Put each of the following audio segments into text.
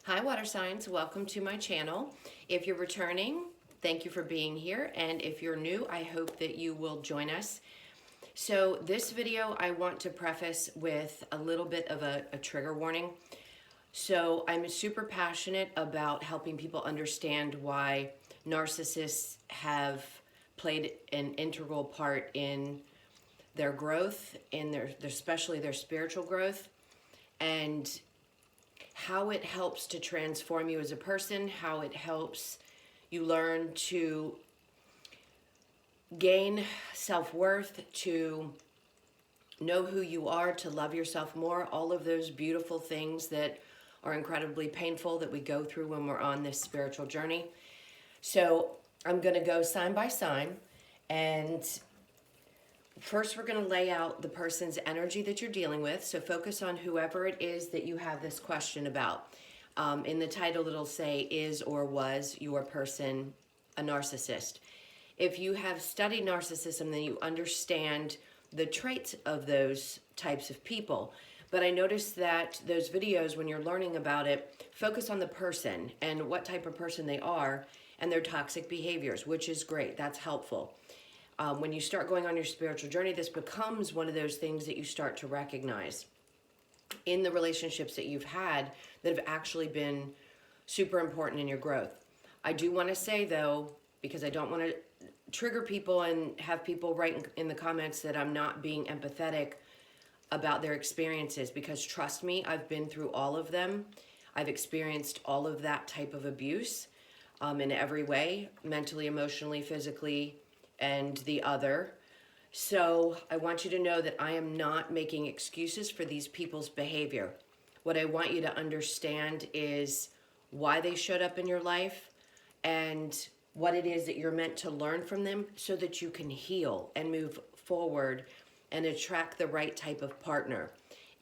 Hi water signs, welcome to my channel. If you're returning, thank you for being here, and if you're new, I hope that you will join us. So this video I want to preface with a little bit of a trigger warning. So I'm super passionate about helping people understand why narcissists have played an integral part in their growth, in their especially their spiritual growth, and how it helps to transform you as a person, how it helps you learn to gain self-worth, to know who you are, to love yourself more, all of those beautiful things that are incredibly painful that we go through when we're on this spiritual journey. So I'm going to go sign by sign, and first we're going to lay out the person's energy that you're dealing with. So focus on whoever it is that you have this question about. In the title it'll say, is or was your person a narcissist? If you have studied narcissism, then you understand the traits of those types of people. But I noticed that those videos, when you're learning about it, focus on the person and what type of person they are and their toxic behaviors, which is great. That's helpful. When you start going on your spiritual journey, this becomes one of those things that you start to recognize in the relationships that you've had that have actually been super important in your growth. I do want to say, though, because I don't want to trigger people and have people write in the comments that I'm not being empathetic about their experiences, because trust me, I've been through all of them. I've experienced all of that type of abuse in every way, mentally, emotionally, physically, and the other. So I want you to know that I am not making excuses for these people's behavior. What I want you to understand is why they showed up in your life and what it is that you're meant to learn from them so that you can heal and move forward and attract the right type of partner.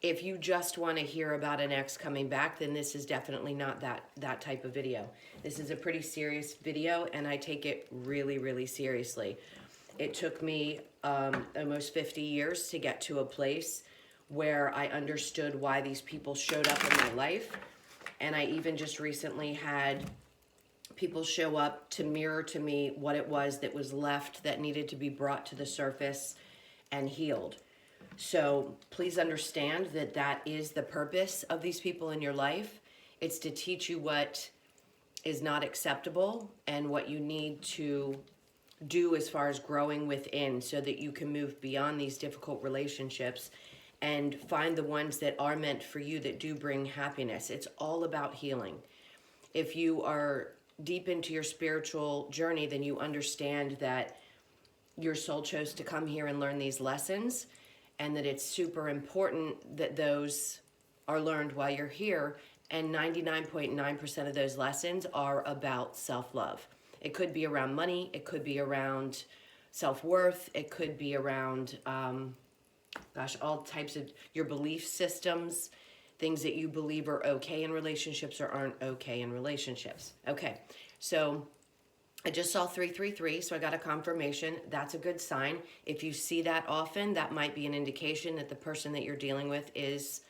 If you just want to hear about an ex coming back, then this is definitely not that type of video. This is a pretty serious video, and I take it really, really seriously. It took me almost 50 years to get to a place where I understood why these people showed up in my life. And I even just recently had people show up to mirror to me what it was that was left that needed to be brought to the surface and healed. So please understand that that is the purpose of these people in your life. It's to teach you what is not acceptable and what you need to do as far as growing within so that you can move beyond these difficult relationships and find the ones that are meant for you, that do bring happiness. It's all about healing. If you are deep into your spiritual journey, then you understand that your soul chose to come here and learn these lessons, and that it's super important that those are learned while you're here. And 99.9% of those lessons are about self-love. It could be around money, it could be around self-worth, it could be around, all types of your belief systems, things that you believe are okay in relationships or aren't okay in relationships. Okay, so I just saw 333, so I got a confirmation. That's a good sign. If you see that often, that might be an indication that the person that you're dealing with is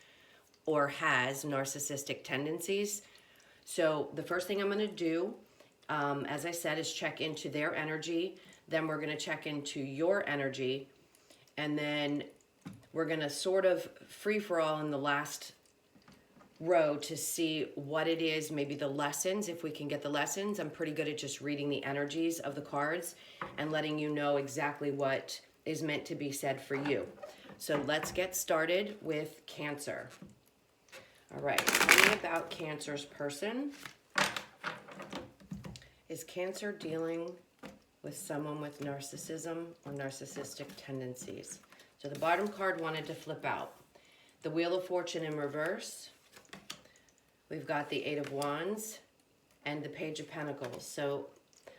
or has narcissistic tendencies. So the first thing I'm going to do, as I said, is check into their energy. Then we're going to check into your energy. And then we're going to sort of free-for-all in the last row to see what it is, maybe the lessons, if we can get the lessons. I'm pretty good at just reading the energies of the cards and letting you know exactly what is meant to be said for you. So let's get started with Cancer. All right, tell me about Cancer's person. Is Cancer dealing with someone with narcissism or narcissistic tendencies? So the bottom card wanted to flip out. The Wheel of Fortune in reverse. We've got the 8 of Wands and the Page of Pentacles. So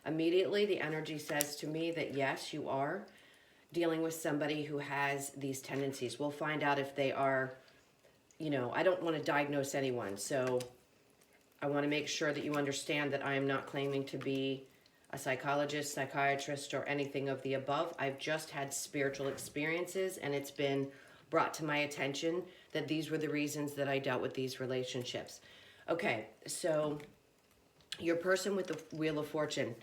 immediately the energy says to me that yes, you are dealing with somebody who has these tendencies. We'll find out if they are, I don't want to diagnose anyone. So I want to make sure that you understand that I am not claiming to be a psychologist, psychiatrist, or anything of the above. I've just had spiritual experiences, and it's been brought to my attention that these were the reasons that I dealt with these relationships. Okay, so your person with the Wheel of Fortune,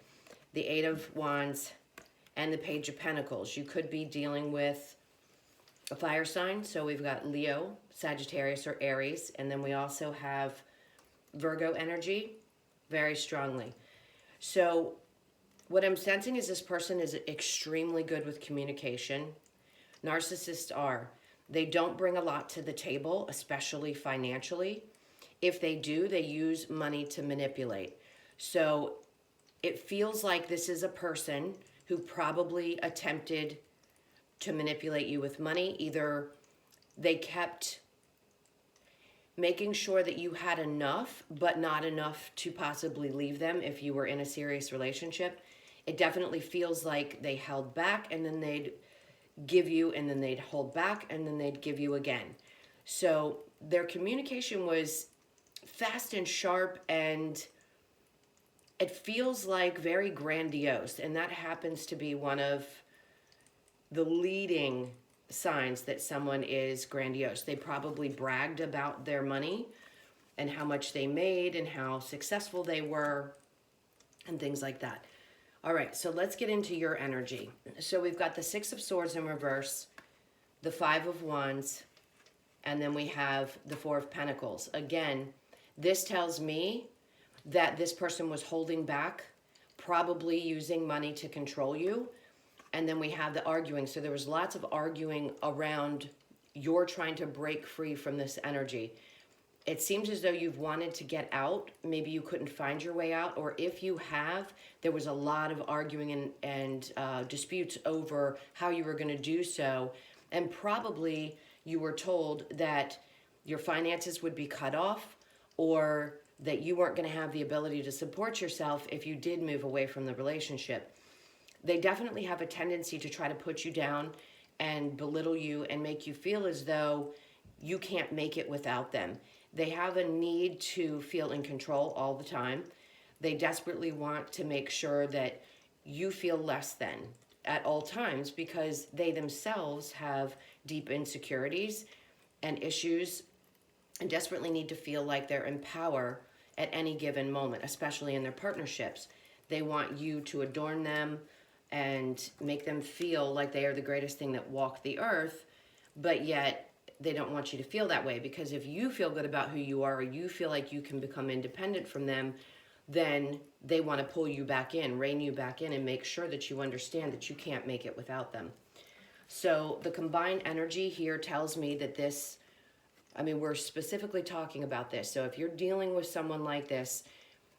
the Eight of Wands, and the Page of Pentacles, you could be dealing with a fire sign. So we've got Leo, Sagittarius, or Aries, and then we also have Virgo energy very strongly. So what I'm sensing is this person is extremely good with communication. Narcissists are. They don't bring a lot to the table, especially financially. If they do, they use money to manipulate. So it feels like this is a person who probably attempted to manipulate you with money. Either they kept making sure that you had enough, but not enough to possibly leave them if you were in a serious relationship. It definitely feels like they held back, and then they'd give you, and then they'd hold back, and then they'd give you again. So their communication was fast and sharp, and it feels like very grandiose. And that happens to be one of the leading signs that someone is grandiose. They probably bragged about their money and how much they made and how successful they were and things like that. All right, so let's get into your energy. So we've got the Six of Swords in reverse, the Five of Wands, and then we have the Four of Pentacles. Again, this tells me that this person was holding back, probably using money to control you. And then we have the arguing. So there was lots of arguing around you're trying to break free from this energy. It seems as though you've wanted to get out. Maybe you couldn't find your way out. Or if you have, there was a lot of arguing and disputes over how you were going to do so. And probably you were told that your finances would be cut off, or that you weren't going to have the ability to support yourself if you did move away from the relationship. They definitely have a tendency to try to put you down and belittle you and make you feel as though you can't make it without them. They have a need to feel in control all the time. They desperately want to make sure that you feel less than at all times, because they themselves have deep insecurities and issues and desperately need to feel like they're in power at any given moment, especially in their partnerships. They want you to adorn them and make them feel like they are the greatest thing that walked the earth, but yet they don't want you to feel that way, because if you feel good about who you are, or you feel like you can become independent from them, then they want to pull you back in, rein you back in, and make sure that you understand that you can't make it without them. So the combined energy here tells me that this, I mean, we're specifically talking about this. So if you're dealing with someone like this,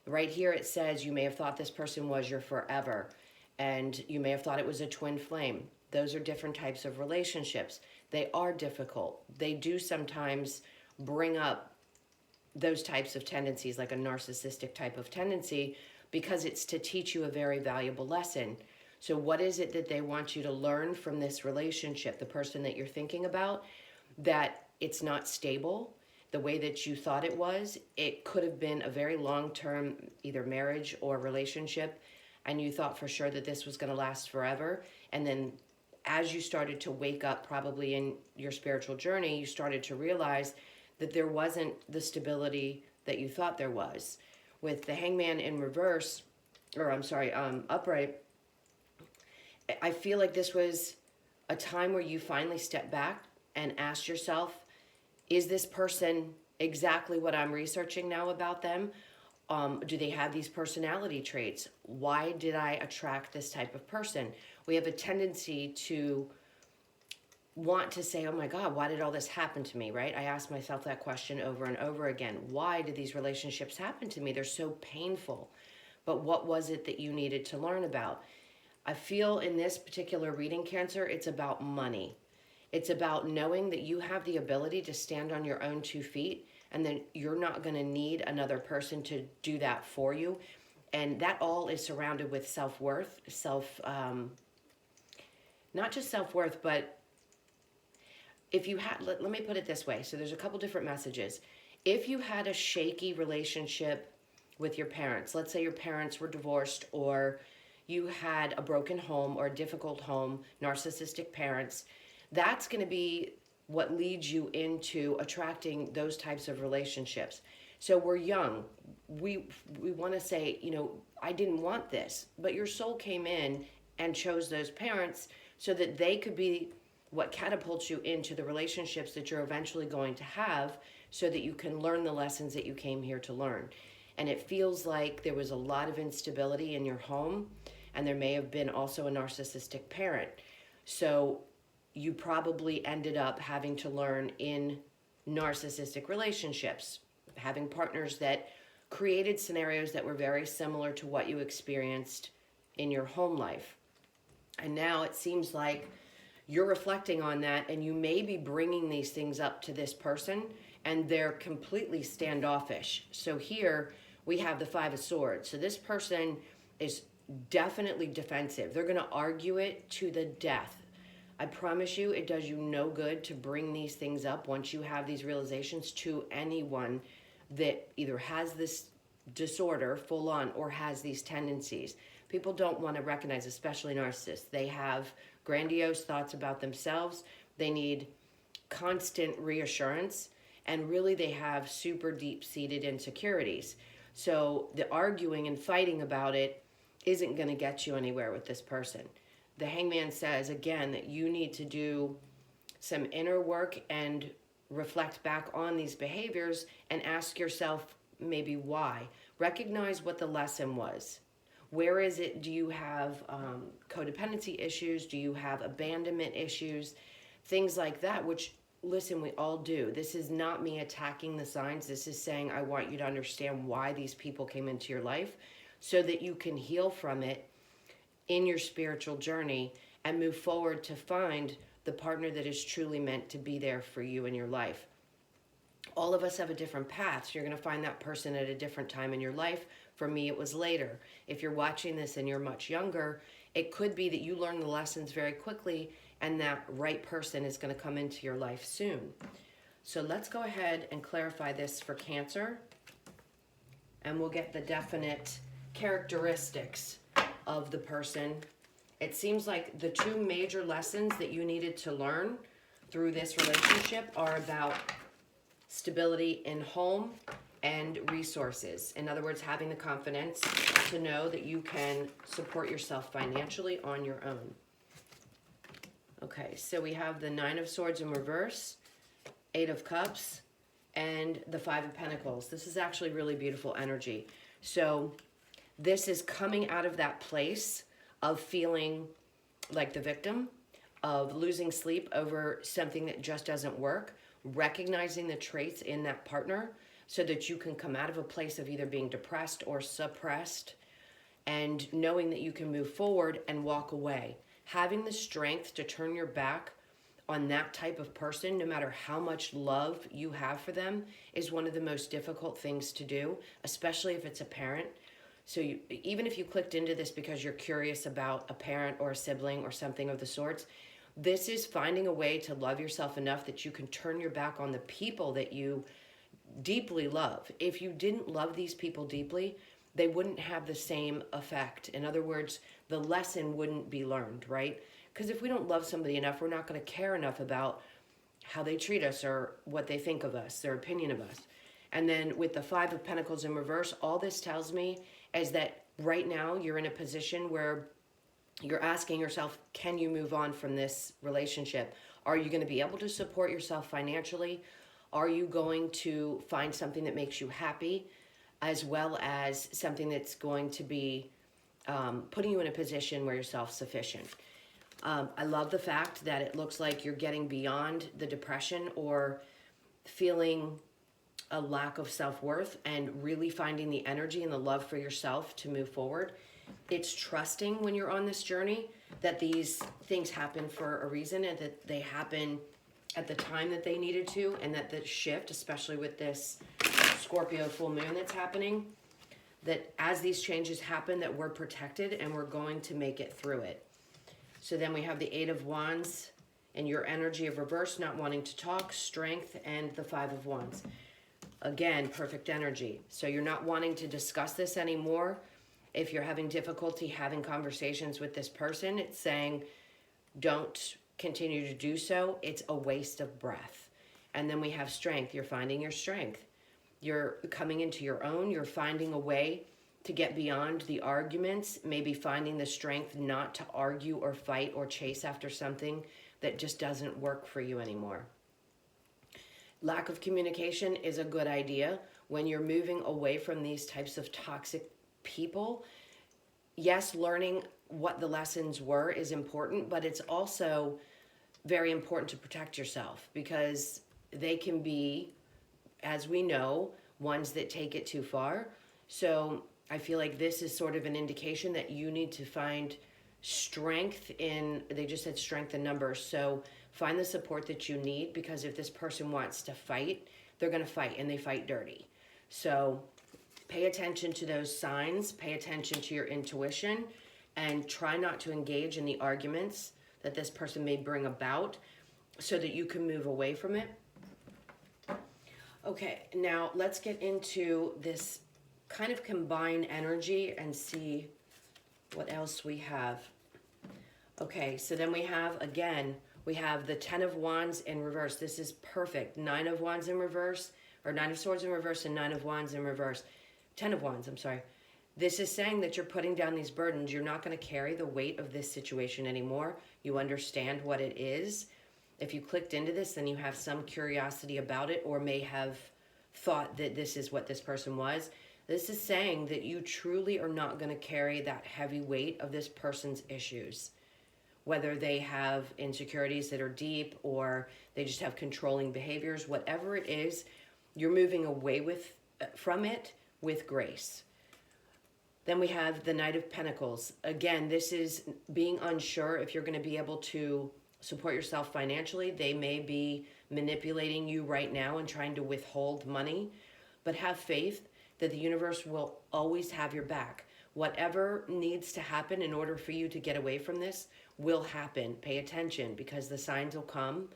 right here it says you may have thought this person was your forever, and you may have thought it was a twin flame. Those are different types of relationships. They are difficult. They do sometimes bring up those types of tendencies, like a narcissistic type of tendency, because it's to teach you a very valuable lesson. So what is it that they want you to learn from this relationship, the person that you're thinking about? That it's not stable the way that you thought it was. It could have been a very long-term either marriage or relationship, and you thought for sure that this was going to last forever. And then as you started to wake up, probably in your spiritual journey, you started to realize that there wasn't the stability that you thought there was. With the Hangman in reverse, or I'm sorry, upright, I feel like this was a time where you finally stepped back and asked yourself, is this person exactly what I'm researching now about them? Do they have these personality traits? Why did I attract this type of person? We have a tendency to want to say, oh my God, why did all this happen to me, right? I ask myself that question over and over again. Why did these relationships happen to me? They're so painful. But what was it that you needed to learn about? I feel in this particular reading, Cancer, it's about money. It's about knowing that you have the ability to stand on your own 2 feet, and then you're not going to need another person to do that for you. And that all is surrounded with self-worth, not just self-worth, but if you had, let me put it this way. So there's a couple different messages. If you had a shaky relationship with your parents, let's say your parents were divorced, or you had a broken home or a difficult home, narcissistic parents, that's going to be what leads you into attracting those types of relationships. So we're young. We want to say, you know, I didn't want this, but your soul came in and chose those parents so that they could be what catapults you into the relationships that you're eventually going to have, so that you can learn the lessons that you came here to learn. And it feels like there was a lot of instability in your home, and there may have been also a narcissistic parent. So you probably ended up having to learn in narcissistic relationships, having partners that created scenarios that were very similar to what you experienced in your home life. And now it seems like you're reflecting on that, and you may be bringing these things up to this person, and they're completely standoffish. So here we have the Five of Swords. So this person is definitely defensive. They're going to argue it to the death. I promise you, it does you no good to bring these things up once you have these realizations to anyone that either has this disorder full on or has these tendencies. People don't want to recognize, especially narcissists. They have grandiose thoughts about themselves. They need constant reassurance, and really they have super deep-seated insecurities. So the arguing and fighting about it isn't going to get you anywhere with this person. The Hangman says, again, that you need to do some inner work and reflect back on these behaviors and ask yourself maybe why. Recognize what the lesson was. Where is it? Do you have codependency issues? Do you have abandonment issues? Things like that, which, listen, we all do. This is not me attacking the signs. This is saying I want you to understand why these people came into your life so that you can heal from it in your spiritual journey and move forward to find the partner that is truly meant to be there for you in your life. All of us have a different path. You're going to find that person at a different time in your life. For me, it was later. If you're watching this and you're much younger, it could be that you learn the lessons very quickly and that right person is going to come into your life soon. So let's go ahead and clarify this for Cancer, and we'll get the definite characteristics of the person. It seems like the two major lessons that you needed to learn through this relationship are about stability in home and resources. In other words, having the confidence to know that you can support yourself financially on your own. Okay, so we have the Nine of Swords in reverse, Eight of Cups, and the Five of Pentacles. This is actually really beautiful energy. So this is coming out of that place of feeling like the victim, of losing sleep over something that just doesn't work, recognizing the traits in that partner so that you can come out of a place of either being depressed or suppressed, and knowing that you can move forward and walk away. Having the strength to turn your back on that type of person, no matter how much love you have for them, is one of the most difficult things to do, especially if it's a parent. So even if you clicked into this because you're curious about a parent or a sibling or something of the sorts, this is finding a way to love yourself enough that you can turn your back on the people that you deeply love. If you didn't love these people deeply, they wouldn't have the same effect. In other words, the lesson wouldn't be learned, right? Because if we don't love somebody enough, we're not going to care enough about how they treat us or what they think of us, their opinion of us. And then with the Five of Pentacles in reverse, all this tells me is that right now you're in a position where you're asking yourself, can you move on from this relationship? Are you going to be able to support yourself financially? Are you going to find something that makes you happy, as well as something that's going to be putting you in a position where you're self-sufficient? I love the fact that it looks like you're getting beyond the depression or feeling a lack of self-worth and really finding the energy and the love for yourself to move forward. It's trusting when you're on this journey that these things happen for a reason and that they happen at the time that they needed to, and that the shift, especially with this Scorpio full moon that's happening, that as these changes happen, that we're protected and we're going to make it through it. So then we have the Eight of Wands and your energy of reverse, not wanting to talk, strength, and the Five of Wands. Again, perfect energy. So you're not wanting to discuss this anymore. If you're having difficulty having conversations with this person, it's saying don't continue to do so. It's a waste of breath. And then we have strength. You're finding your strength. You're coming into your own. You're finding a way to get beyond the arguments, maybe finding the strength not to argue or fight or chase after something that just doesn't work for you anymore. Lack of communication is a good idea when you're moving away from these types of toxic people. Yes, learning what the lessons were is important, but it's also very important to protect yourself, because they can be, as we know, ones that take it too far. So I feel like this is sort of an indication that you need to find strength in, they just said strength in numbers. So find the support that you need, because if this person wants to fight, they're going to fight, and they fight dirty. So pay attention to those signs, pay attention to your intuition, and try not to engage in the arguments that this person may bring about so that you can move away from it. Okay, now let's get into this kind of combine energy and see what else we have. Okay, so then we have, again, we have the 10 of Wands in reverse. This is perfect. 9 of Wands in reverse, or 9 of Swords in reverse, and 9 of Wands in reverse. 10 of Wands, I'm sorry. This is saying that you're putting down these burdens. You're not going to carry the weight of this situation anymore. You understand what it is. If you clicked into this, then you have some curiosity about it, or may have thought that this is what this person was. This is saying that you truly are not going to carry that heavy weight of this person's issues. Whether they have insecurities that are deep, or they just have controlling behaviors, whatever it is, you're moving away from it with grace. Then we have the Knight of Pentacles. Again, this is being unsure if you're going to be able to support yourself financially. They may be manipulating you right now and trying to withhold money, but have faith that the universe will always have your back. Whatever needs to happen in order for you to get away from this will happen. Pay attention, because the signs will come.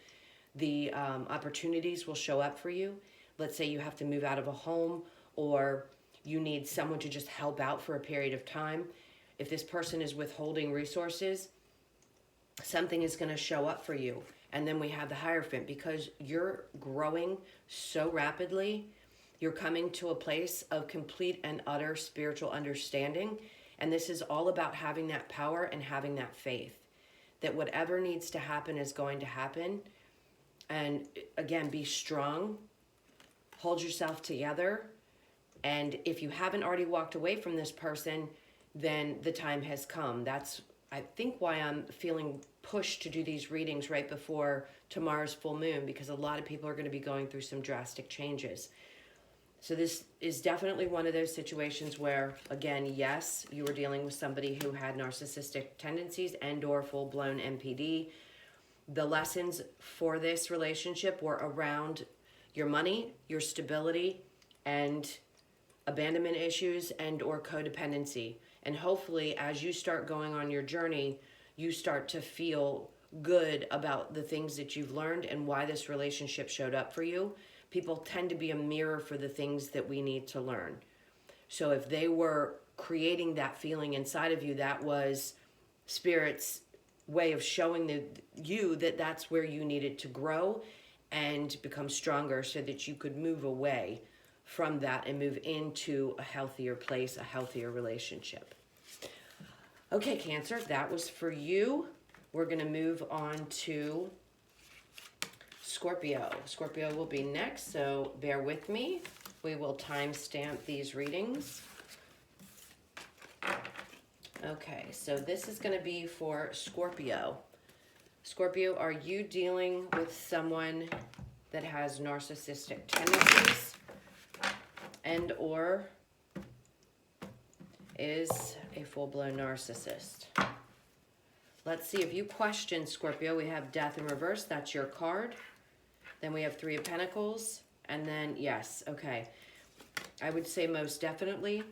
The opportunities will show up for you. Let's say you have to move out of a home, or you need someone to just help out for a period of time. If this person is withholding resources, something is going to show up for you. And then we have the Hierophant, because you're growing so rapidly. You're coming to a place of complete and utter spiritual understanding. And this is all about having that power and having that faith that whatever needs to happen is going to happen. And again, be strong, hold yourself together. And if you haven't already walked away from this person, then the time has come. That's, I think, why I'm feeling pushed to do these readings right before tomorrow's full moon, because a lot of people are going to be going through some drastic changes. So this is definitely one of those situations where, again, yes, you were dealing with somebody who had narcissistic tendencies and or full-blown NPD. The lessons for this relationship were around your money, your stability, and abandonment issues and or codependency. And hopefully, as you start going on your journey, you start to feel good about the things that you've learned and why this relationship showed up for you. People tend to be a mirror for the things that we need to learn. So if they were creating that feeling inside of you, that was Spirit's way of showing you that that's where you needed to grow and become stronger, so that you could move away from that and move into a healthier place, a healthier relationship. Okay, Cancer, that was for you. We're going to move on to Scorpio. Scorpio will be next, so bear with me. We will timestamp these readings. Okay, so this is going to be for Scorpio. Scorpio, are you dealing with someone that has narcissistic tendencies and or is a full-blown narcissist? Let's see if you question Scorpio. We have Death in reverse. That's your card. Then we have Three of Pentacles. And then, yes, okay. I would say most definitely.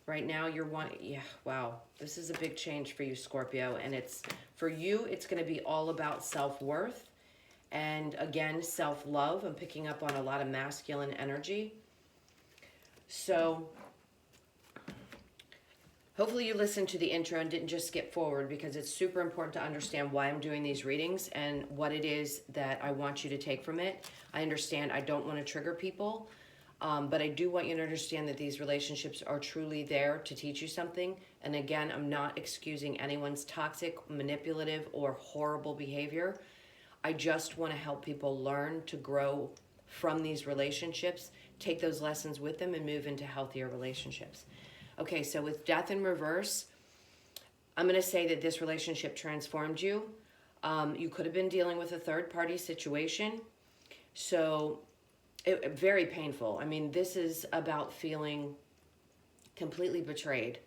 Right now, you're one, yeah, wow. This is a big change for you, Scorpio. And it's, for you, it's going to be all about self-worth. And again, self-love. I'm picking up on a lot of masculine energy. So hopefully you listened to the intro and didn't just skip forward, because it's super important to understand why I'm doing these readings and what it is that I want you to take from it. I understand I don't want to trigger people. But I do want you to understand that these relationships are truly there to teach you something. And again, I'm not excusing anyone's toxic, manipulative, or horrible behavior. I just want to help people learn to grow from these relationships, take those lessons with them, and move into healthier relationships. Okay, so with death in reverse, I'm going to say that this relationship transformed you. You could have been dealing with a third-party situation. So very painful. I mean, this is about feeling completely betrayed.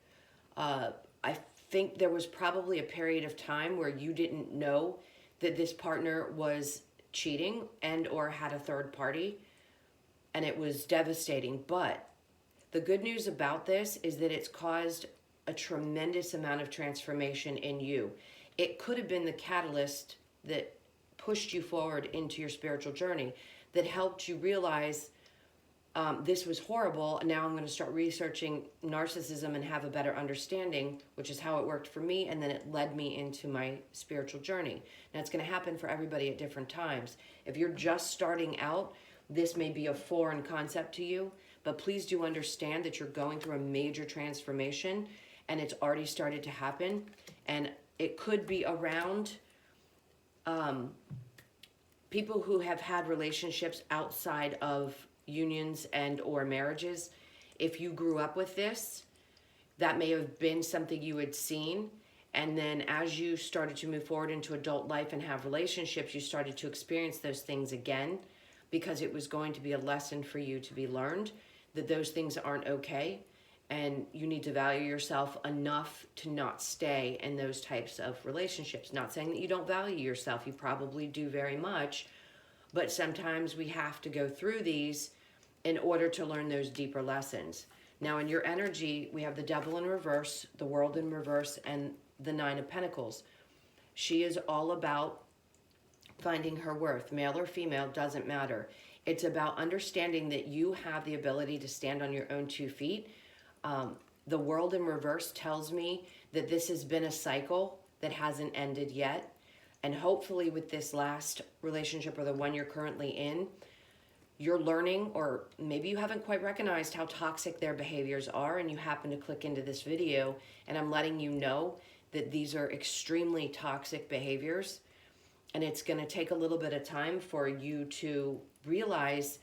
I think there was probably a period of time where you didn't know that this partner was cheating and or had a third party, and it was devastating. But the good news about this is that it's caused a tremendous amount of transformation in you. It could have been the catalyst that pushed you forward into your spiritual journey, that helped you realize this was horrible, and now I'm going to start researching narcissism and have a better understanding, which is how it worked for me, and then it led me into my spiritual journey. Now, it's going to happen for everybody at different times. If you're just starting out, this may be a foreign concept to you, but please do understand that you're going through a major transformation, and it's already started to happen, and it could be around people who have had relationships outside of unions and or marriages. If you grew up with this, that may have been something you had seen, and then as you started to move forward into adult life and have relationships, you started to experience those things again, because it was going to be a lesson for you to be learned that those things aren't okay, and you need to value yourself enough to not stay in those types of relationships. Not saying that you don't value yourself, you probably do very much, but sometimes we have to go through these in order to learn those deeper lessons. Now, in your energy, we have the Devil in reverse, the World in reverse, and the Nine of Pentacles. She is all about finding her worth. Male or female, doesn't matter. It's about understanding that you have the ability to stand on your own 2 feet. The World in reverse tells me that this has been a cycle that hasn't ended yet. And hopefully with this last relationship, or the one you're currently in, you're learning, or maybe you haven't quite recognized how toxic their behaviors are, and you happen to click into this video, and I'm letting you know that these are extremely toxic behaviors, and it's going to take a little bit of time for you to realize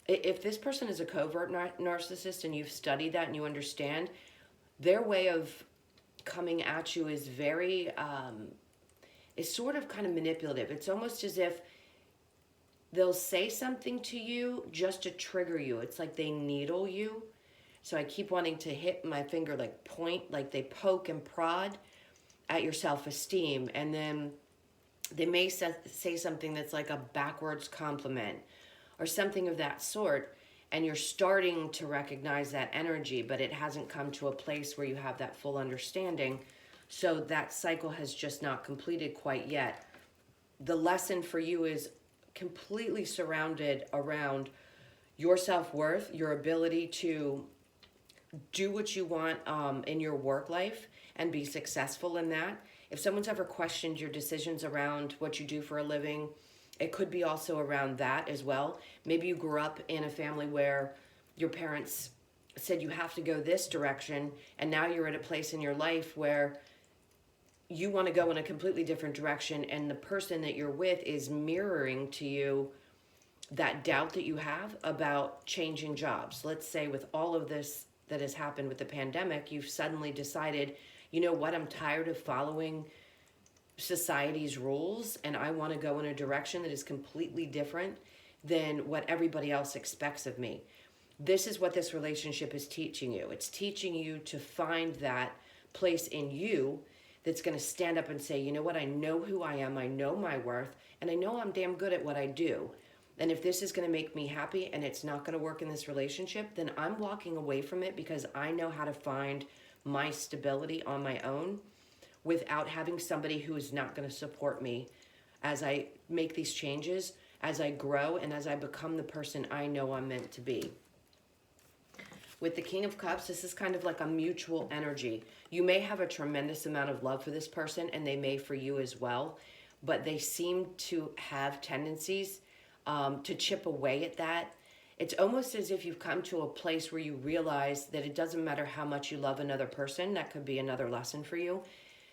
if this person is a covert narcissist and you've studied that and you understand, their way of coming at you is very, is sort of kind of manipulative. It's almost as if they'll say something to you just to trigger you. It's like they needle you. So I keep wanting to hit my finger, like point, like they poke and prod at your self-esteem. And then they may say something that's like a backwards compliment or something of that sort. And you're starting to recognize that energy, but it hasn't come to a place where you have that full understanding. So that cycle has just not completed quite yet. The lesson for you is completely surrounded around your self-worth, your ability to do what you want in your work life and be successful in that. If someone's ever questioned your decisions around what you do for a living, it could be also around that as well. Maybe you grew up in a family where your parents said you have to go this direction, and now you're at a place in your life where you want to go in a completely different direction, and the person that you're with is mirroring to you that doubt that you have about changing jobs. Let's say with all of this that has happened with the pandemic, you've suddenly decided, you know what, I'm tired of following society's rules, and I want to go in a direction that is completely different than what everybody else expects of me. This is what this relationship is teaching you. It's teaching you to find that place in you that's going to stand up and say, you know what, I know who I am, I know my worth, and I know I'm damn good at what I do. And if this is going to make me happy and it's not going to work in this relationship, then I'm walking away from it, because I know how to find my stability on my own without having somebody who is not going to support me as I make these changes, as I grow, and as I become the person I know I'm meant to be. With the King of Cups, this is kind of like a mutual energy. You may have a tremendous amount of love for this person, and they may for you as well, but they seem to have tendencies to chip away at that it's almost as if you've come to a place where you realize that it doesn't matter how much you love another person. That could be another lesson for you,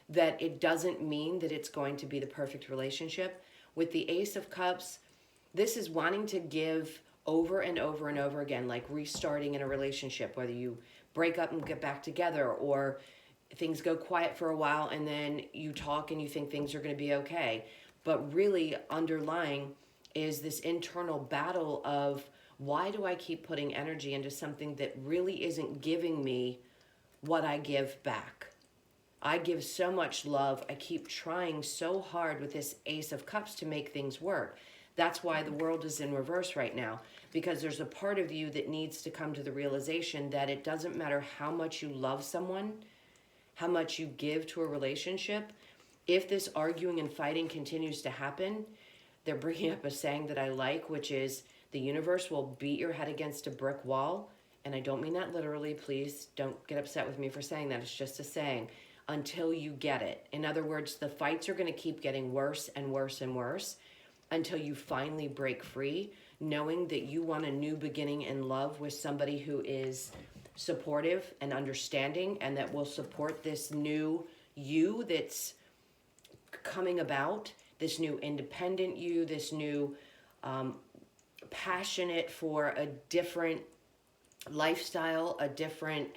that it doesn't mean that it's going to be the perfect relationship. With the Ace of Cups, this is wanting to give over and over and over again, like restarting in a relationship, whether you break up and get back together, or things go quiet for a while and then you talk and you think things are going to be okay. But really underlying is this internal battle of, why do I keep putting energy into something that really isn't giving me what I give back? I give so much love. I keep trying so hard with this Ace of Cups to make things work. That's why the world is in reverse right now, because there's a part of you that needs to come to the realization that it doesn't matter how much you love someone, how much you give to a relationship. If this arguing and fighting continues to happen, they're bringing up a saying that I like, which is, the universe will beat your head against a brick wall. And I don't mean that literally. Please don't get upset with me for saying that. It's just a saying. Until you get it. In other words, the fights are going to keep getting worse and worse and worse until you finally break free, knowing that you want a new beginning in love with somebody who is supportive and understanding, and that will support this new you that's coming about, this new independent you, this new passionate for a different lifestyle, a different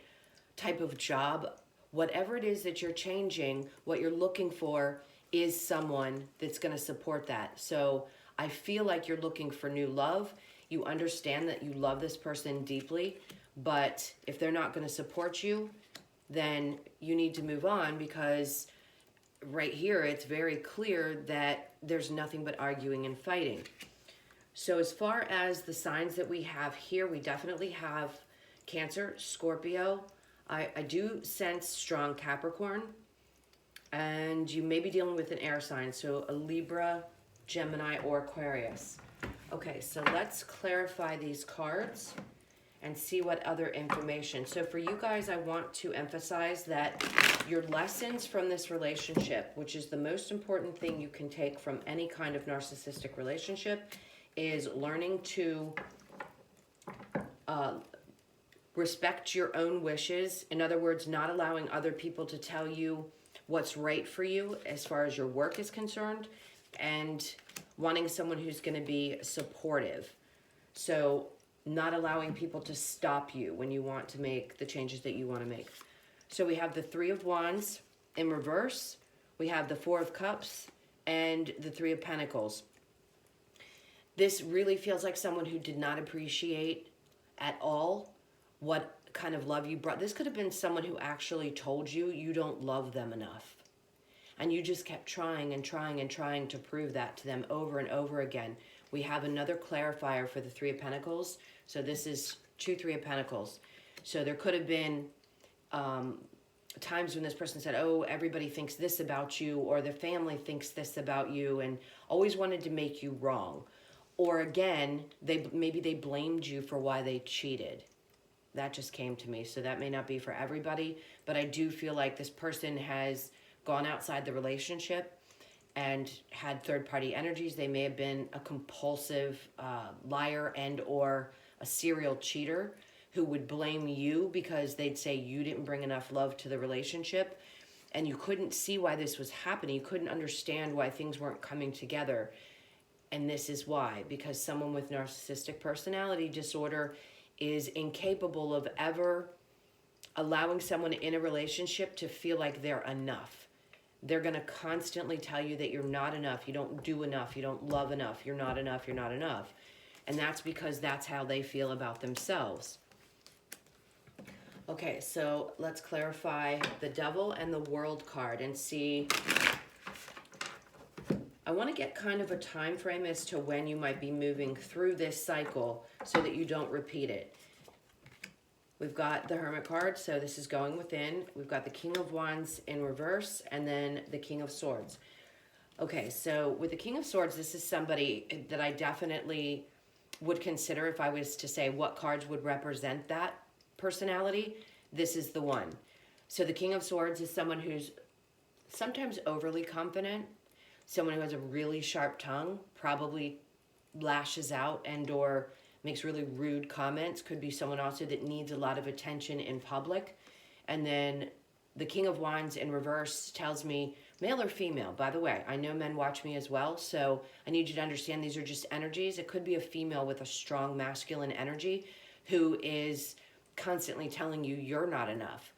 type of job. Whatever it is that you're changing, what you're looking for is someone that's going to support that. So I feel like you're looking for new love. You understand that you love this person deeply, but if they're not going to support you, then you need to move on, because right here it's very clear that there's nothing but arguing and fighting. So as far as the signs that we have here, we definitely have Cancer, Scorpio. I do sense strong Capricorn, and you may be dealing with an air sign, so a Libra, Gemini, or Aquarius. Okay, so let's clarify these cards and see what other information. So for you guys, I want to emphasize that your lessons from this relationship, which is the most important thing you can take from any kind of narcissistic relationship, is learning to respect your own wishes. In other words, not allowing other people to tell you what's right for you as far as your work is concerned, and wanting someone who's going to be supportive. So not allowing people to stop you when you want to make the changes that you want to make. So we have the Three of Wands in reverse. We have the Four of Cups and the Three of Pentacles. This really feels like someone who did not appreciate at all what kind of love you brought. This could have been someone who actually told you you don't love them enough. And you just kept trying and trying and trying to prove that to them over and over again. We have another clarifier for the Three of Pentacles. So this is two Three of Pentacles. So there could have been times when this person said, oh, everybody thinks this about you, or the family thinks this about you, and always wanted to make you wrong. Or again, maybe they blamed you for why they cheated. That just came to me. So that may not be for everybody, but I do feel like this person has gone outside the relationship and had third-party energies. They may have been a compulsive liar and or a serial cheater who would blame you because they'd say you didn't bring enough love to the relationship, and you couldn't see why this was happening. You couldn't understand why things weren't coming together. And this is why, because someone with narcissistic personality disorder is incapable of ever allowing someone in a relationship to feel like they're enough. They're going to constantly tell you that you're not enough, you don't do enough, you don't love enough, you're not enough, you're not enough. And that's because that's how they feel about themselves. Okay, so let's clarify the Devil and the World card and see. I want to get kind of a time frame as to when you might be moving through this cycle so that you don't repeat it. We've got the Hermit card, so this is going within. We've got the King of Wands in reverse, and then the King of Swords. Okay, so with the King of Swords, this is somebody that I definitely would consider if I was to say what cards would represent that personality. This is the one. So the King of Swords is someone who's sometimes overly confident, someone who has a really sharp tongue, probably lashes out and or makes really rude comments. Could be someone also that needs a lot of attention in public. And then the King of Wands in reverse tells me, male or female, by the way, I know men watch me as well, so I need you to understand these are just energies. It could be a female with a strong masculine energy who is constantly telling you you're not enough.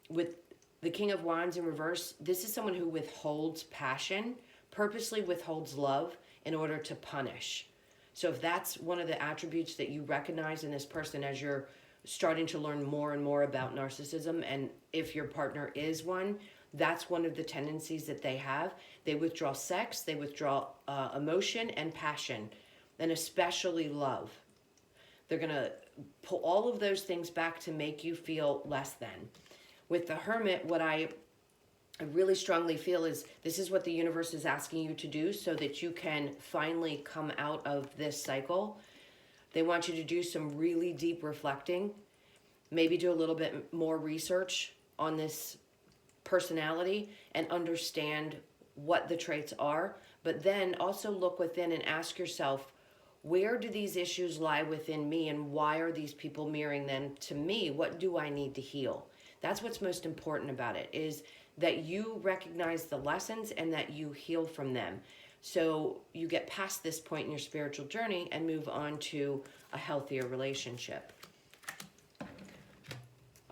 With the King of Wands in reverse, this is someone who withholds passion, purposely withholds love in order to punish. So if that's one of the attributes that you recognize in this person as you're starting to learn more and more about narcissism, and if your partner is one, that's one of the tendencies that they have. They withdraw sex, they withdraw emotion and passion, and especially love. They're going to pull all of those things back to make you feel less than. With the Hermit, what I really strongly feel is this is what the universe is asking you to do so that you can finally come out of this cycle. They want you to do some really deep reflecting, maybe do a little bit more research on this personality and understand what the traits are, but then also look within and ask yourself, where do these issues lie within me and why are these people mirroring them to me? What do I need to heal? That's what's most important about it, is that you recognize the lessons and that you heal from them. So you get past this point in your spiritual journey and move on to a healthier relationship.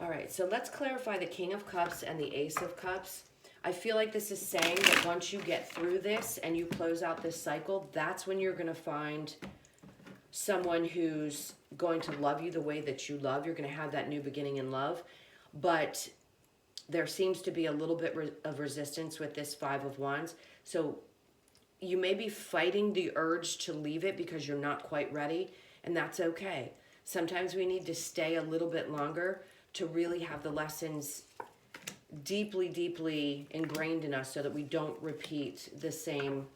All right, so let's clarify the King of Cups and the Ace of Cups. I feel like this is saying that once you get through this and you close out this cycle, that's when you're going to find someone who's going to love you the way that you love. You're going to have that new beginning in love. But there seems to be a little bit of resistance with this Five of Wands. So you may be fighting the urge to leave it because you're not quite ready, and that's okay. Sometimes we need to stay a little bit longer to really have the lessons deeply, deeply ingrained in us so that we don't repeat the same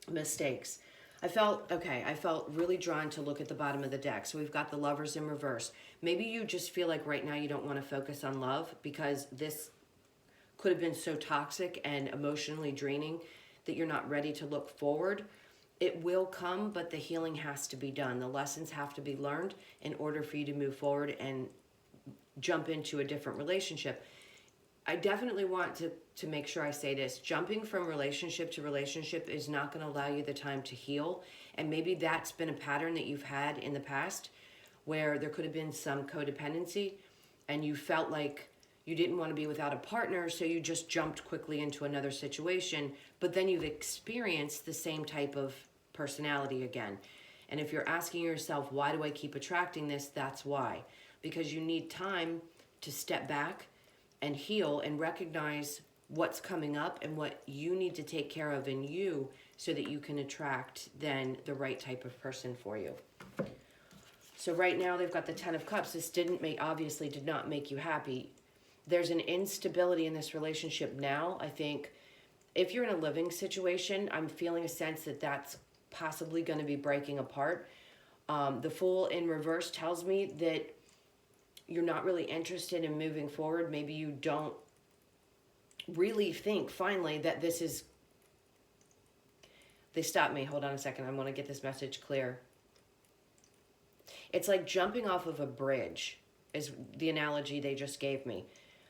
mistakes. I felt really drawn to look at the bottom of the deck. So we've got the Lovers in reverse. Maybe you just feel like right now you don't want to focus on love because this could have been so toxic and emotionally draining that you're not ready to look forward. It will come, but the healing has to be done. The lessons have to be learned in order for you to move forward and jump into a different relationship. I definitely want to make sure I say this. Jumping from relationship to relationship is not going to allow you the time to heal. And maybe that's been a pattern that you've had in the past where there could have been some codependency and you felt like you didn't want to be without a partner, so you just jumped quickly into another situation, but then you've experienced the same type of personality again. And if you're asking yourself, why do I keep attracting this? That's why. Because you need time to step back and heal and recognize what's coming up and what you need to take care of in you so that you can attract then the right type of person for you. So right now they've got the Ten of Cups. This obviously did not make you happy. There's an instability in this relationship now. I think if you're in a living situation, I'm feeling a sense that that's possibly going to be breaking apart. The Fool in reverse tells me that you're not really interested in moving forward. Maybe you don't really think finally that this is... They stopped me. Hold on a second. I want to get this message clear. It's like jumping off of a bridge is the analogy they just gave me.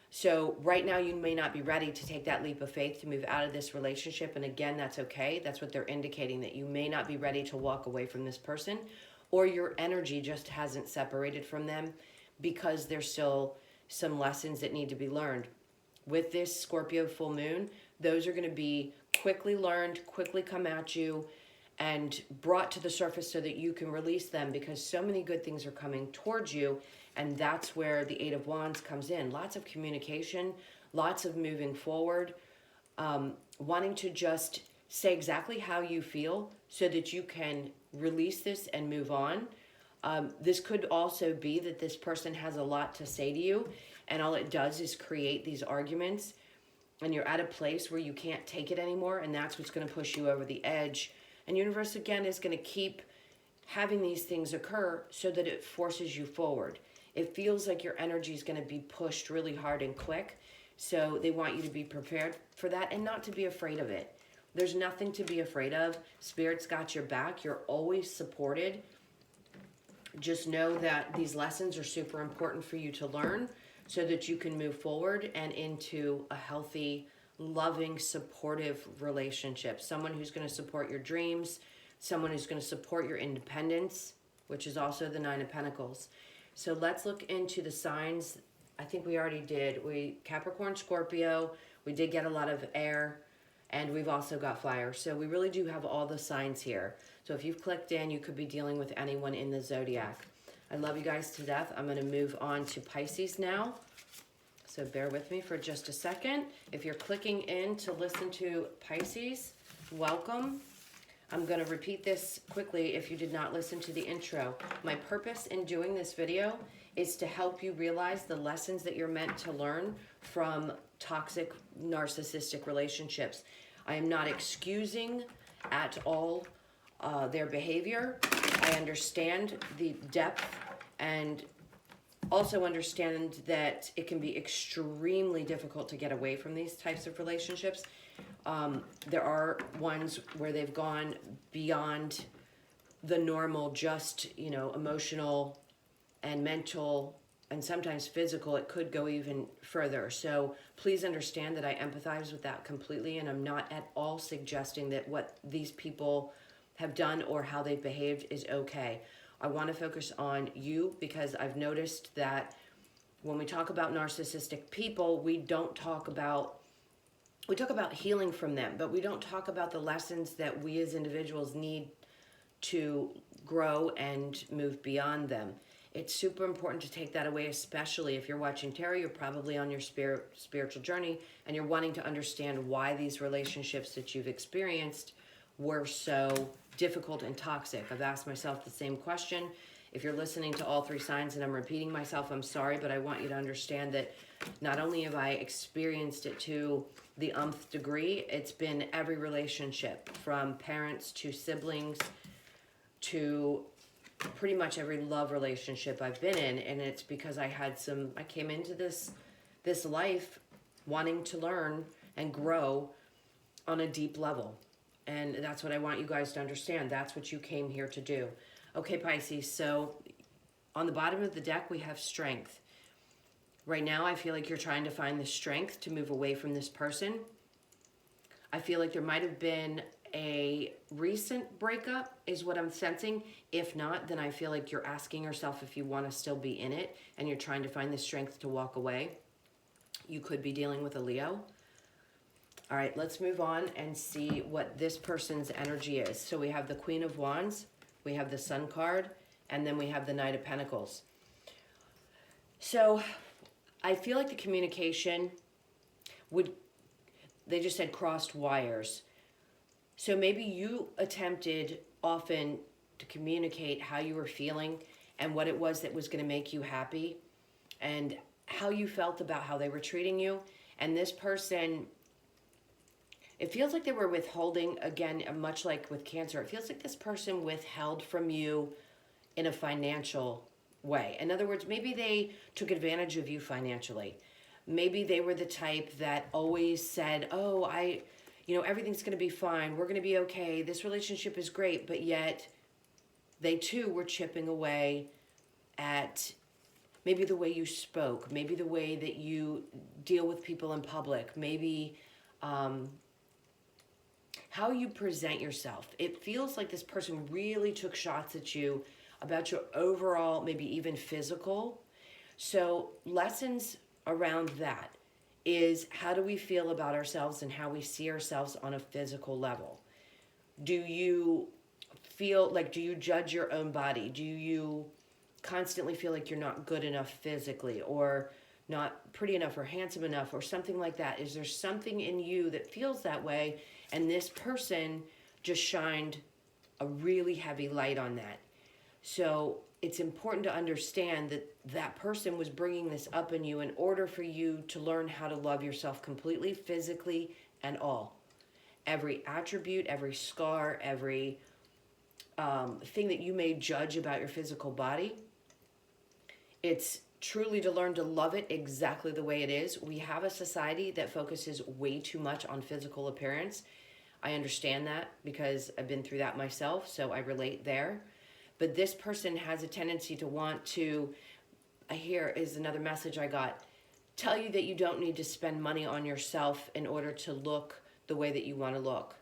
So right now you may not be ready to take that leap of faith to move out of this relationship. And again, that's okay. That's what they're indicating, that you may not be ready to walk away from this person, or your energy just hasn't separated from them because there's still some lessons that need to be learned. With this Scorpio full moon, those are going to be quickly learned, quickly come at you, and brought to the surface so that you can release them, because so many good things are coming towards you. And that's where the Eight of Wands comes in. Lots of communication, lots of moving forward, wanting to just say exactly how you feel so that you can release this and move on. This could also be that this person has a lot to say to you, and all it does is create these arguments, and you're at a place where you can't take it anymore, and that's what's going to push you over the edge. And universe, again, is going to keep having these things occur so that it forces you forward. It feels like your energy is going to be pushed really hard and quick, so they want you to be prepared for that and not to be afraid of it. There's nothing to be afraid of. Spirit's got your back. You're always supported. just know that these lessons are super important for you to learn so that you can move forward and into a healthy, loving, supportive relationship. Someone who's going to support your dreams, someone who's going to support your independence, which is also the Nine of Pentacles. So let's look into the signs. I think we already did. Capricorn, Scorpio, we did get a lot of air, and we've also got fire. So we really do have all the signs here. So if you've clicked in, you could be dealing with anyone in the zodiac. I love you guys to death. I'm going to move on to Pisces now. So bear with me for just a second. If you're clicking in to listen to Pisces, welcome. I'm going to repeat this quickly if you did not listen to the intro. My purpose in doing this video is to help you realize the lessons that you're meant to learn from toxic narcissistic relationships. I am not excusing at all their behavior. I understand the depth and also understand that it can be extremely difficult to get away from these types of relationships. There are ones where they've gone beyond the normal, just, emotional and mental and sometimes physical. It could go even further. So please understand that I empathize with that completely, and I'm not at all suggesting that what these people have done or how they've behaved is okay. I want to focus on you because I've noticed that when we talk about narcissistic people, we talk about healing from them, but we don't talk about the lessons that we as individuals need to grow and move beyond them. It's super important to take that away, especially if you're watching tarot. You're probably on your spiritual journey and you're wanting to understand why these relationships that you've experienced were so difficult and toxic. I've asked myself the same question. If you're listening to all three signs and I'm repeating myself, I'm sorry, but I want you to understand that not only have I experienced it to the nth degree, it's been every relationship, from parents to siblings to pretty much every love relationship I've been in. And it's because I came into this life wanting to learn and grow on a deep level. And that's what I want you guys to understand. That's what you came here to do. Okay, Pisces, so on the bottom of the deck, we have strength. Right now, I feel like you're trying to find the strength to move away from this person. I feel like there might have been a recent breakup is what I'm sensing. If not, then I feel like you're asking yourself if you want to still be in it and you're trying to find the strength to walk away. You could be dealing with a Leo. All right, let's move on and see what this person's energy is. So we have the Queen of Wands, we have the Sun card, and then we have the Knight of Pentacles. So I feel like the communication they just said crossed wires. So maybe you attempted often to communicate how you were feeling and what it was that was going to make you happy and how you felt about how they were treating you. And this person, it feels like they were withholding, again, much like with Cancer. It feels like this person withheld from you in a financial way. In other words, maybe they took advantage of you financially. Maybe they were the type that always said, oh, everything's going to be fine. We're going to be okay. This relationship is great. But yet they too were chipping away at maybe the way you spoke, maybe the way that you deal with people in public, maybe how you present yourself. It feels like this person really took shots at you about your overall, maybe even physical. So lessons around that is, how do we feel about ourselves and how we see ourselves on a physical level? Do you feel like, do you judge your own body? Do you constantly feel like you're not good enough physically, or not pretty enough or handsome enough or something like that? Is there something in you that feels that way? And this person just shined a really heavy light on that. So it's important to understand that that person was bringing this up in you in order for you to learn how to love yourself completely, physically, and all. Every attribute, every scar, every thing that you may judge about your physical body. It's truly to learn to love it exactly the way it is. We have a society that focuses way too much on physical appearance. I understand that because I've been through that myself, so I relate there. But this person has a tendency to want to, here is another message I got, tell you that you don't need to spend money on yourself in order to look the way that you want to look.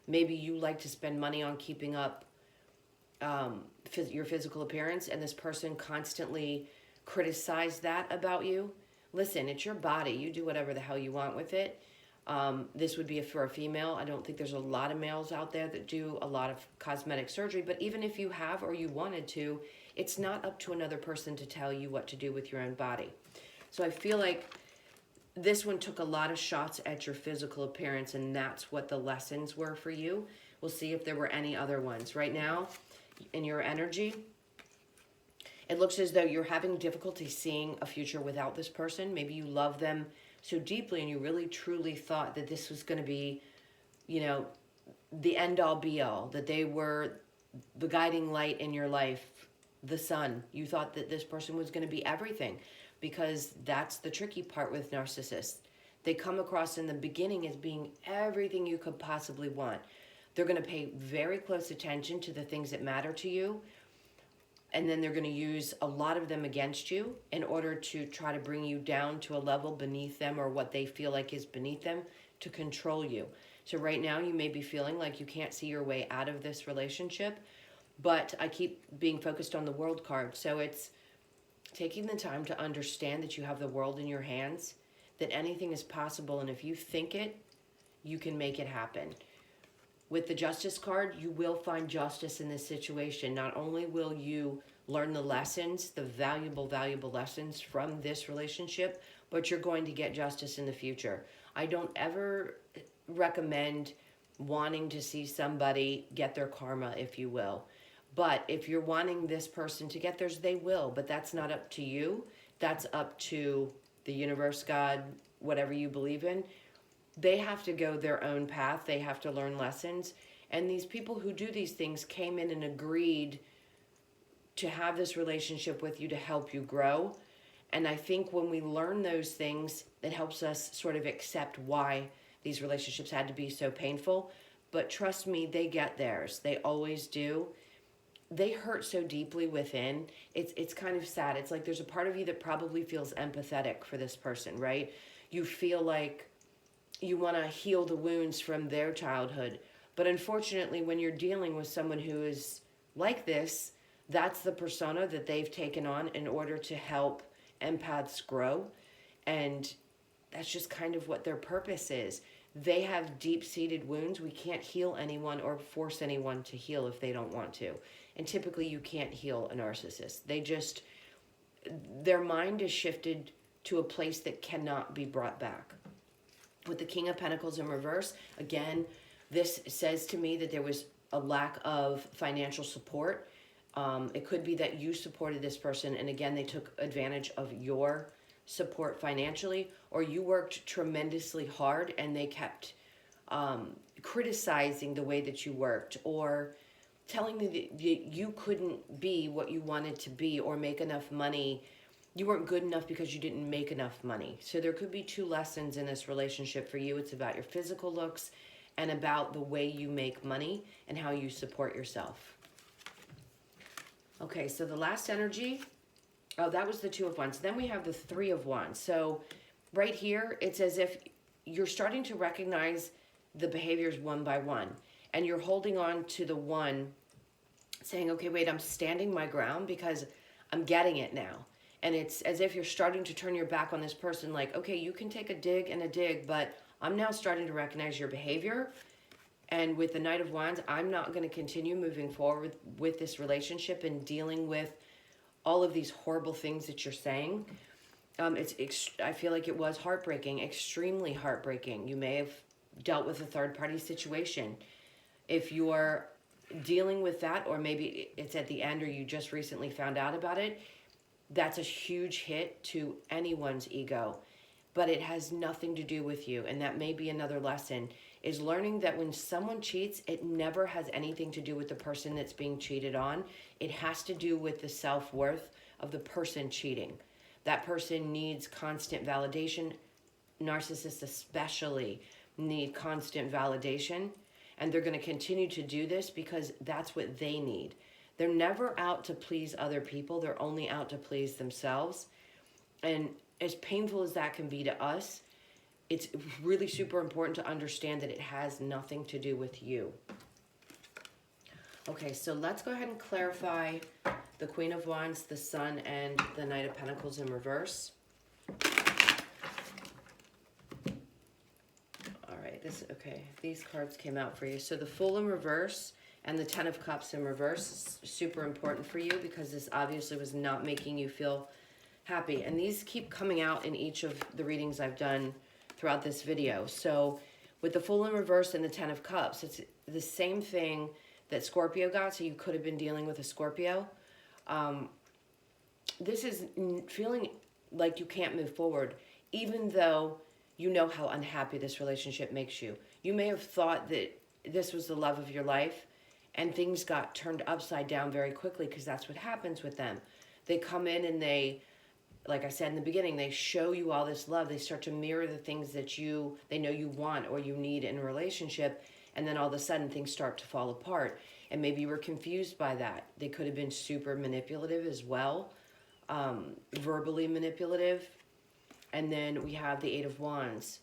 Maybe you like to spend money on keeping up your physical appearance, and this person constantly criticized that about you. Listen, it's your body. You do whatever the hell you want with it. This would be for a female. I don't think there's a lot of males out there that do a lot of cosmetic surgery, but even if you have or you wanted to, it's not up to another person to tell you what to do with your own body. So I feel like this one took a lot of shots at your physical appearance, and that's what the lessons were for you. We'll see if there were any other ones. Right now, in your energy, it looks as though you're having difficulty seeing a future without this person. Maybe you love them so deeply and you really truly thought that this was going to be, you know, the end all be all, that they were the guiding light in your life, the sun. You thought that this person was going to be everything, because that's the tricky part with narcissists. They come across in the beginning as being everything you could possibly want. They're going to pay very close attention to the things that matter to you, and then they're going to use a lot of them against you in order to try to bring you down to a level beneath them, or what they feel like is beneath them, to control you. So right now you may be feeling like you can't see your way out of this relationship, but I keep being focused on the World card. So it's taking the time to understand that you have the world in your hands, that anything is possible, and if you think it, you can make it happen. With the Justice card, you will find justice in this situation. Not only will you learn the lessons, the valuable lessons from this relationship, but you're going to get justice in the future. I don't ever recommend wanting to see somebody get their karma, if you will. But if you're wanting this person to get theirs, they will. But that's not up to you. That's up to the universe, God, whatever you believe in. They have to go their own path. They have to learn lessons. And these people who do these things came in and agreed to have this relationship with you to help you grow. And I think when we learn those things, it helps us sort of accept why these relationships had to be so painful. But trust me, they get theirs. They always do. They hurt so deeply within. It's kind of sad. It's like there's a part of you that probably feels empathetic for this person, right? You feel like you want to heal the wounds from their childhood. But unfortunately, when you're dealing with someone who is like this, that's the persona that they've taken on in order to help empaths grow. And that's just kind of what their purpose is. They have deep-seated wounds. We can't heal anyone or force anyone to heal if they don't want to. And typically you can't heal a narcissist. Their mind is shifted to a place that cannot be brought back. With the King of Pentacles in reverse, again, this says to me that there was a lack of financial support. It could be that you supported this person, and again, they took advantage of your support financially, or you worked tremendously hard and they kept criticizing the way that you worked, or telling you that you couldn't be what you wanted to be or make enough money. You weren't good enough because you didn't make enough money. So there could be two lessons in this relationship for you. It's about your physical looks and about the way you make money and how you support yourself. Okay, so the last energy, oh, that was the Two of Wands. Then we have the Three of Wands. So right here, it's as if you're starting to recognize the behaviors one by one. And you're holding on to the one, saying, okay, wait, I'm standing my ground because I'm getting it now. And it's as if you're starting to turn your back on this person, like, okay, you can take a dig, but I'm now starting to recognize your behavior. And with the Knight of Wands, I'm not going to continue moving forward with this relationship and dealing with all of these horrible things that you're saying. I feel like it was heartbreaking, extremely heartbreaking. You may have dealt with a third-party situation. If you are dealing with that, or maybe it's at the end or you just recently found out about it, that's a huge hit to anyone's ego. But it has nothing to do with you. And that may be another lesson, is learning that when someone cheats, it never has anything to do with the person that's being cheated on. It has to do with the self-worth of the person cheating. That person needs constant validation. Narcissists especially need constant validation. And they're going to continue to do this because that's what they need. They're never out to please other people. They're only out to please themselves. And as painful as that can be to us, it's really super important to understand that it has nothing to do with you. Okay, so let's go ahead and clarify the Queen of Wands, the Sun, and the Knight of Pentacles in reverse. All right, these cards came out for you. So the Fool in reverse and the Ten of Cups in reverse is super important for you because this obviously was not making you feel happy. And these keep coming out in each of the readings I've done throughout this video. So with the Fool in reverse and the Ten of Cups, it's the same thing that Scorpio got, so you could have been dealing with a Scorpio. This is feeling like you can't move forward, even though you know how unhappy this relationship makes you. You may have thought that this was the love of your life, and things got turned upside down very quickly because that's what happens with them. They come in and they, like I said in the beginning, they show you all this love. They start to mirror the things that they know you want or you need in a relationship, and then all of a sudden things start to fall apart. And maybe you were confused by that. They could have been super manipulative as well, verbally manipulative. And then we have the Eight of Wands.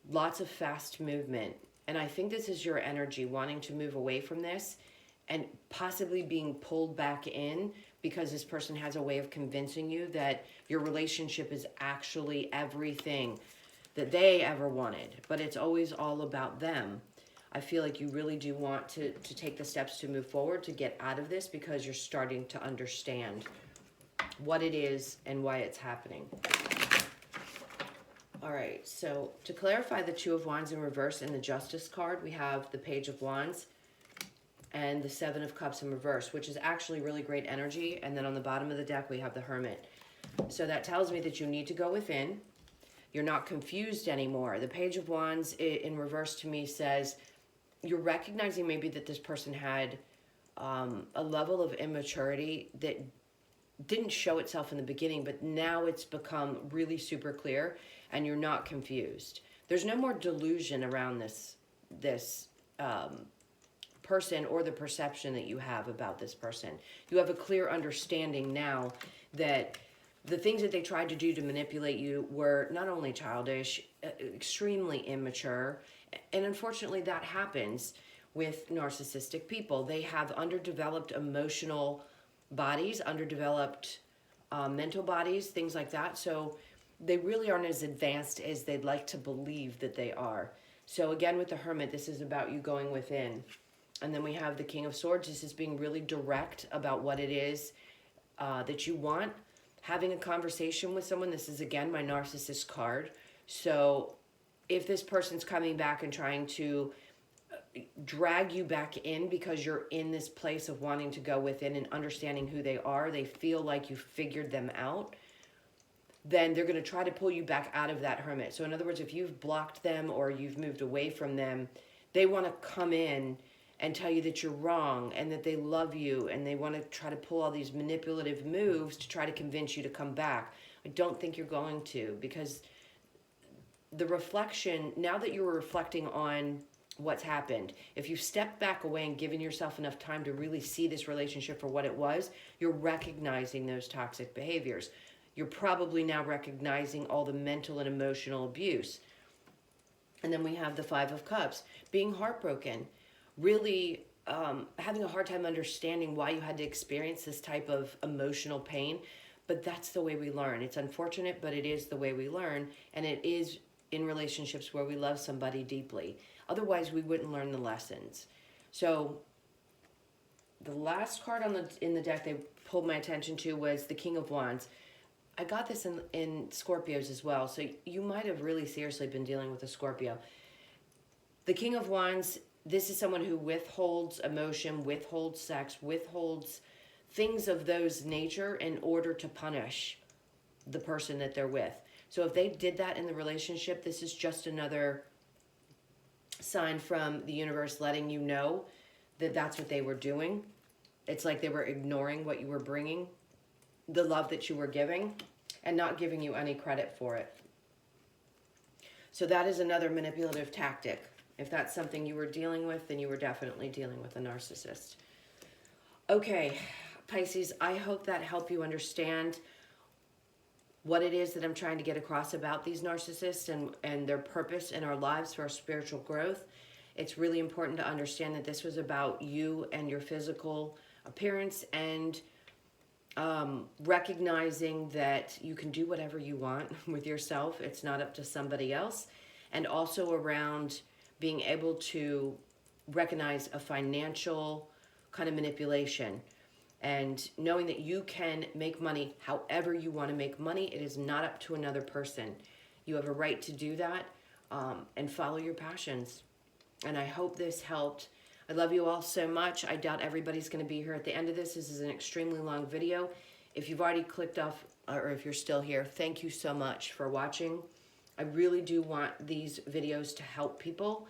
Lots of fast movement. And I think this is your energy, wanting to move away from this and possibly being pulled back in because this person has a way of convincing you that your relationship is actually everything that they ever wanted. But it's always all about them. I feel like you really do want to take the steps to move forward, to get out of this, because you're starting to understand what it is and why it's happening. All right, so to clarify the Two of Wands in reverse in the Justice card, we have the Page of Wands and the Seven of Cups in reverse, which is actually really great energy. And then on the bottom of the deck, we have the Hermit. So that tells me that you need to go within. You're not confused anymore. The Page of Wands in reverse to me says you're recognizing maybe that this person had a level of immaturity that didn't show itself in the beginning, but now it's become really super clear and you're not confused. There's no more delusion around this person or the perception that you have about this person. You have a clear understanding now that the things that they tried to do to manipulate you were not only childish, extremely immature, and unfortunately that happens with narcissistic people. They have underdeveloped emotional bodies, underdeveloped mental bodies, things like that. So they really aren't as advanced as they'd like to believe that they are. So again, with the Hermit, this is about you going within. And then we have the King of Swords. This is being really direct about what it is that you want. Having a conversation with someone. This is, again, my Narcissist card. So if this person's coming back and trying to drag you back in because you're in this place of wanting to go within and understanding who they are, they feel like you figured them out, then they're going to try to pull you back out of that Hermit. So in other words, if you've blocked them or you've moved away from them, they want to come in and tell you that you're wrong and that they love you, and they want to try to pull all these manipulative moves to try to convince you to come back. I don't think you're going to, because the reflection, now that you're reflecting on what's happened, if you step back away and given yourself enough time to really see this relationship for what it was, you're recognizing those toxic behaviors. You're probably now recognizing all the mental and emotional abuse. And then we have the Five of Cups, being heartbroken, really having a hard time understanding why you had to experience this type of emotional pain. But that's the way we learn. It's unfortunate, but it is the way we learn. And it is in relationships where we love somebody deeply. Otherwise, we wouldn't learn the lessons. So the last card in the deck they pulled my attention to was the King of Wands. I got this in Scorpios as well, so you might have really seriously been dealing with a Scorpio. The King of Wands, this is someone who withholds emotion, withholds sex, withholds things of those nature in order to punish the person that they're with. So if they did that in the relationship, this is just another sign from the universe letting you know that that's what they were doing. It's like they were ignoring what you were bringing, the love that you were giving, and not giving you any credit for it. So that is another manipulative tactic. If that's something you were dealing with, then you were definitely dealing with a narcissist. Okay, Pisces, I hope that helped you understand what it is that I'm trying to get across about these narcissists and their purpose in our lives for our spiritual growth. It's really important to understand that this was about you and your physical appearance, and recognizing that you can do whatever you want with yourself. It's not up to somebody else. And also around being able to recognize a financial kind of manipulation and knowing that you can make money however you want to make money. It is not up to another person. You have a right to do that, and follow your passions. And I hope this helped. I love you all so much. I doubt everybody's going to be here at the end of this. This is an extremely long video. If you've already clicked off, or if you're still here, thank you so much for watching. I really do want these videos to help people.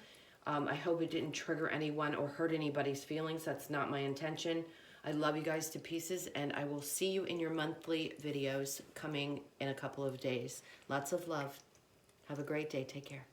I hope it didn't trigger anyone or hurt anybody's feelings. That's not my intention. I love you guys to pieces, and I will see you in your monthly videos coming in a couple of days. Lots of love. Have a great day. Take care.